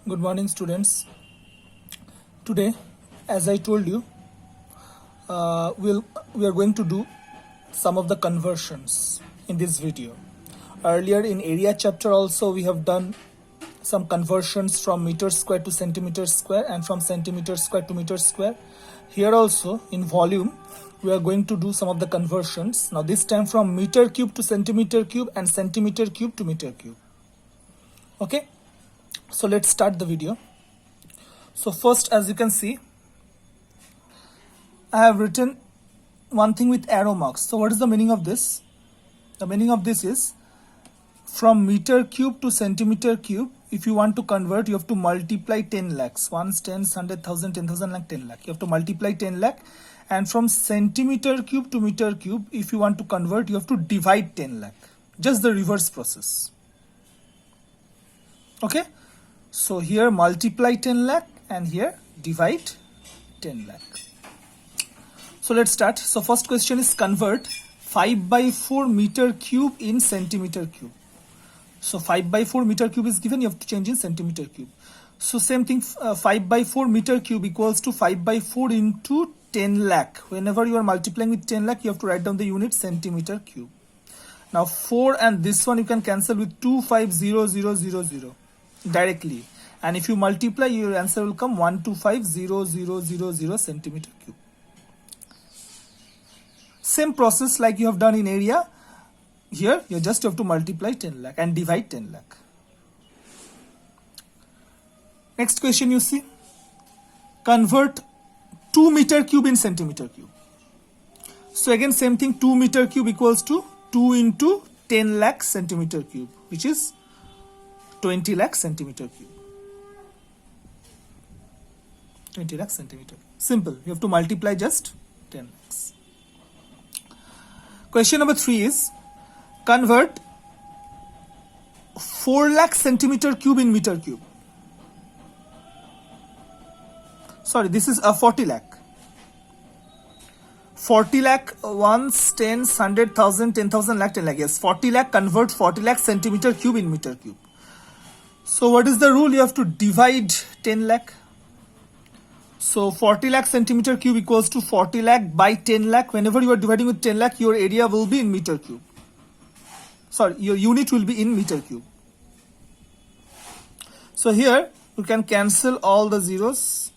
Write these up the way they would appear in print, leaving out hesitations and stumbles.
Good morning, students. Today, as I told you, we are going to do some of the conversions in this video. Earlier in area chapter also we have done some conversions from meter square to centimeter square and from centimeter square to meter square. Here also in volume we are going to do some of the conversions. Now this time from meter cube to centimeter cube and centimeter cube to meter cube. Okay, so let's start the video. So first, as you can see, I have written one thing with arrow marks. So what is the meaning of this? The meaning of this is from meter cube to centimeter cube, if you want to convert, you have to multiply 10 lakhs. 1, 10, 100,000, 10,000 lakh, 10 lakh. You have to multiply 10 lakh. And from centimeter cube to meter cube, if you want to convert, you have to divide 10 lakh. Just the reverse process. Okay? So here multiply 10 lakh and here divide 10 lakh. So let's start. So first question is convert 5 by 4 meter cube in centimeter cube. So 5 by 4 meter cube is given, you have to change in centimeter cube. So same thing, 5 by 4 meter cube equals to 5 by 4 into 10 lakh. Whenever you are multiplying with 10 lakh, you have to write down the unit centimeter cube. Now 4 and this one you can cancel with 250,000 directly. And if you multiply, your answer will come 125,000 centimeter cube. Same process like you have done in area. Here you just have to multiply 10 lakh and divide 10 lakh. Next question you see. Convert 2 meter cube in centimeter cube. So again same thing, 2 meter cube equals to 2 into 10 lakh centimeter cube, which is 20 lakh centimeter cube. 20 lakh centimeter. Simple. You have to multiply just 10 lakhs. Question number 3 is convert 4 lakh centimeter cube in meter cube. Sorry, this is a 40 lakh. 40 lakh, 1, 10, 100,000, 10,000 lakh, 10 lakh. Yes, 40 lakh, convert 40 lakh centimeter cube in meter cube. So what is the rule? You have to divide 10 lakh. So 40 lakh centimeter cube equals to 40 lakh by 10 lakh. Whenever you are dividing with 10 lakh, your area will be in meter cube. Sorry, your unit will be in meter cube. So here you can cancel all the zeros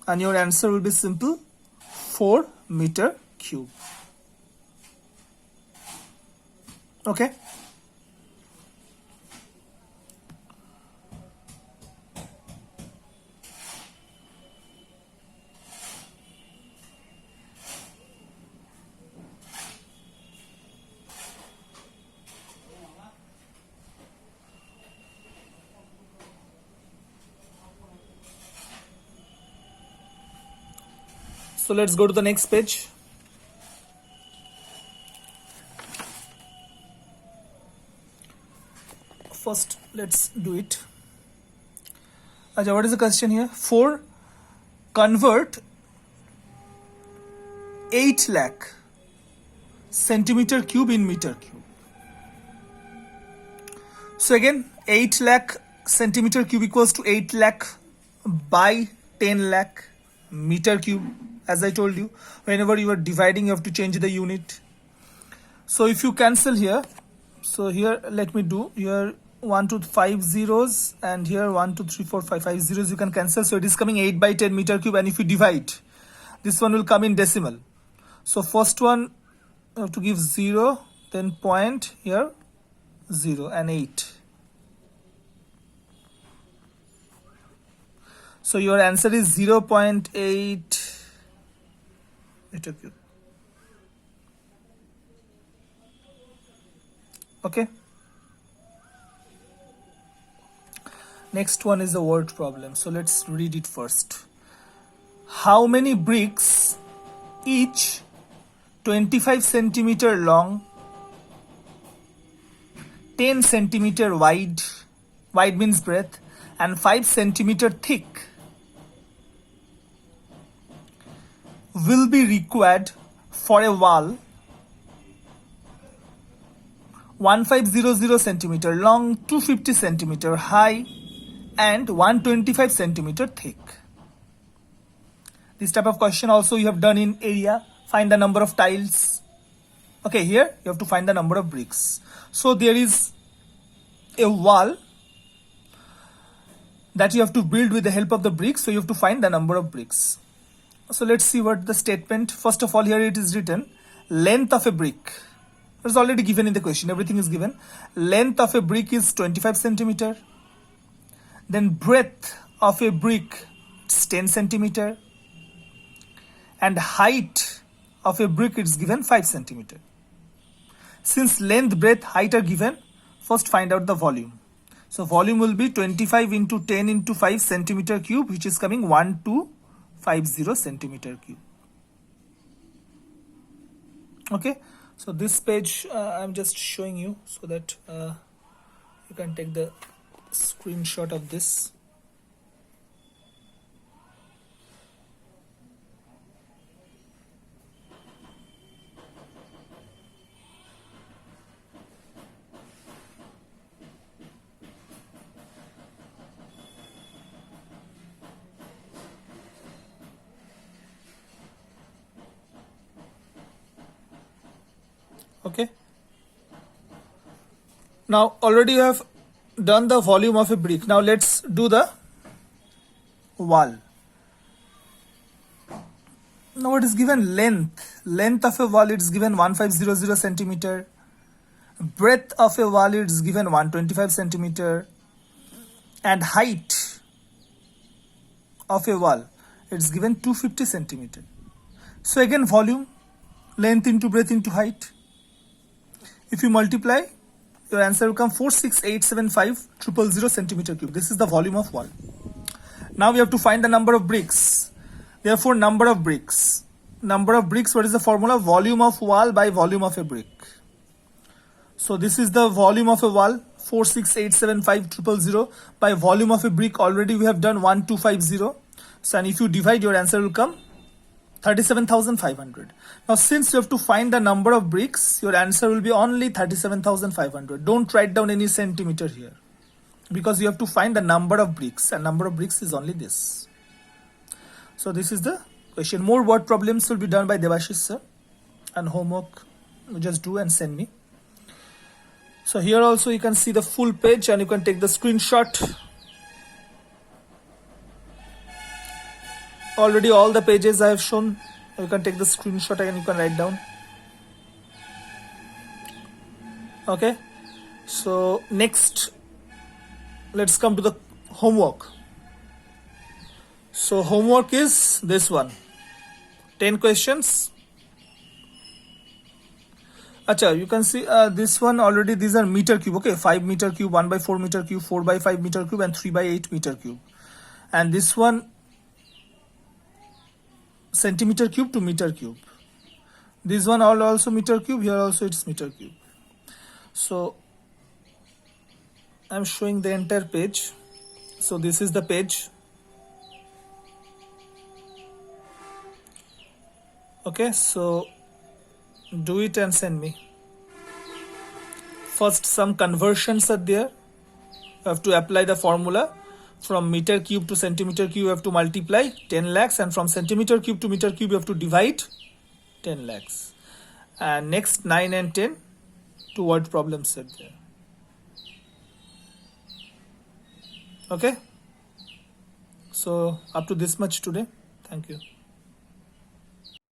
and your answer will be simple, 4 meter cube. Okay. So let's go to the next page. First, let's do it. Aja, what is the question here? 4. Convert 8 lakh centimeter cube in meter cube. So again, 8 lakh centimeter cube equals to 8 lakh by 10 lakh meter cube. As I told you, whenever you are dividing, you have to change the unit. So if you cancel here, so here let me do here 1, 2, 5 zeros and here 1, 2, 3, 4, 5, 5 zeros you can cancel. So it is coming 8 by 10 meter cube, and if you divide, this one will come in decimal. So first one you have to give 0, then point here 0 and 8. So your answer is 0.8 meter cube. Okay. Next one is a word problem. So let's read it first. How many bricks, each 25 centimeter long, 10 centimeter wide means breadth, and 5 centimeter thick, will be required for a wall 1500 centimeter long, 250 centimeter high, and 125 centimeter thick. This type of question also you have done in area. Find the number of tiles. Okay, here you have to find the number of bricks. So there is a wall that you have to build with the help of the bricks. So you have to find the number of bricks. So let's see what the statement. First of all, here it is written length of a brick. It's already given in the question. Everything is given. Length of a brick is 25 centimeter. Then breadth of a brick is 10 centimeter. And height of a brick is given 5 centimeter. Since length, breadth, height are given, first find out the volume. So volume will be 25 into 10 into 5 centimeter cube, which is coming 1250 centimeter cube. Okay, so this page I'm just showing you so that you can take the screenshot of this. Okay, now already you have done the volume of a brick. Now let's do the wall. Now what is given? Length of a wall is given 1500 centimeter. Breadth of a wall is given 125 centimeter. And height of a wall it's given 250 centimeter. So again volume, length into breadth into height. If you multiply, your answer will come 46875,000 centimeter cube. This is the volume of wall. Now we have to find the number of bricks. Therefore, number of bricks. Number of bricks, what is the formula? Volume of wall by volume of a brick. So this is the volume of a wall, 46875,000 by volume of a brick. Already we have done 1250. So and if you divide, your answer will come 37,500. Now since you have to find the number of bricks, your answer will be only 37,500. Don't write down any centimeter here because you have to find the number of bricks, and number of bricks is only this. So this is the question. More word problems will be done by Devashish sir, and homework you just do and send me. So here also you can see the full page and you can take the screenshot. Already all the pages I have shown. You can take the screenshot and you can write down. Okay, so next let's come to the homework. So homework is this one, 10 questions. Acha, you can see this one already. These are meter cube. Okay, 5 meter cube, 1 by 4 meter cube, 4 by 5 meter cube, and 3 by 8 meter cube. And this one centimeter cube to meter cube. This one all also meter cube. Here also it's meter cube. So I'm showing the entire page. So this is the page. Okay, so do it and send me. First, some conversions are there. You have to apply the formula. From meter cube to centimeter cube, you have to multiply 10 lakhs, and from centimeter cube to meter cube, you have to divide 10 lakhs. And next 9 and 10, 2 word problems are there. Okay, so up to this much today. Thank you.